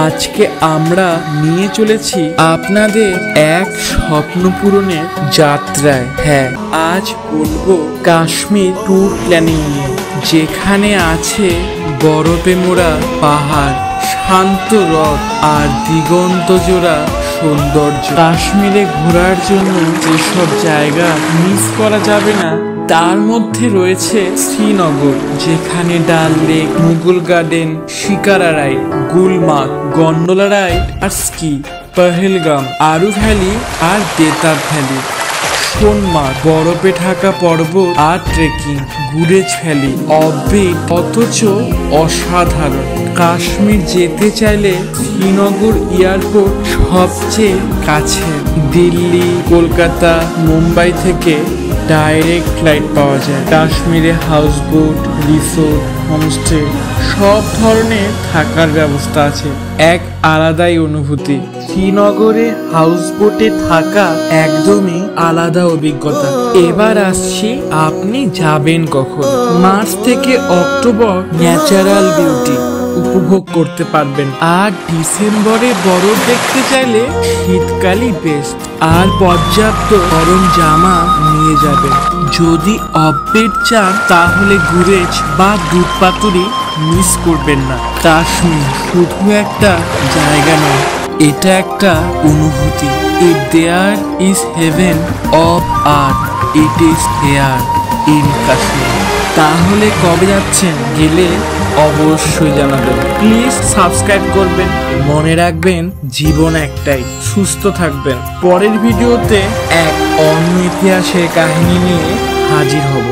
আজকে আমরা নিয়ে চলেছি আপনাদের এক স্বপ্ন পূরণের যাত্রায়। হ্যাঁ, আজ বলবো কাশ্মীর ট্যুর প্ল্যানিং নিয়ে, যেখানে আছে বরফে মোড়া পাহাড়, শান্ত হ্রদ আর দিগন্ত জোড়া সৌন্দর্য। কাশ্মীরে ঘোরার জন্য যেসব জায়গা মিস করা যাবে না তার মধ্যে রয়েছে শ্রীনগর, যেখানে Dal lake, Mughal garden, shikara ride, Gulmarg, gondola ride আর স্কি, পহেলগাম, আরু ভ্যালি আর বেতাব ভ্যালি, সোনমার্গ, বরফে ঢাকা পর্বত আর ট্রেকিং, গুরেজ ভ্যালি, অদ্ভুত অথচ অসাধারণ। কাশ্মীর যেতে চাইলে শ্রীনগর এয়ারপোর্ট সবচেয়ে কাছে। দিল্লি, কলকাতা, মুম্বাই থেকে ডাইরেক্ট ফ্লাইট পাওয়া যায়। কাশ্মীরে হাউসবোট, রিসোর্ট, হোমস্টে সব ধরনের থাকার ব্যবস্থা আছে। এক আলাদাই অনুভূতি। শ্রীনগরে হাউসবোটে থাকা একদমই আলাদা অভিজ্ঞতা। এবার আসছি, আপনি যাবেন কখন? মার্চ থেকে অক্টোবর ন্যাচারাল বিউটি উপভোগ করতে পারবেন, আর ডিসেম্বরে বরফ দেখতে চাইলে শীতকালই বেস্ট। আর পর্যাপ্ত গরম জামা নিয়ে যাবেন। যদি আপডেট চান তাহলে গুরেজ বা দুধ পাতুরি মিস করবেন না। কাশ্মীর শুধু একটা জায়গা নয়, এটা একটা অনুভূতি। If there is heaven of earth, it is here in Kashmir. তাহলে কবে যাচ্ছেন? গেলে অবশ্যই জানাবেন। প্লিজ সাবস্ক্রাইব করবেন। মনে রাখবেন, জীবন একটাই, সুস্থ থাকবেন। পরের ভিডিওতে এক অন্য ইতিহাসের কাহিনী নিয়ে হাজির হব।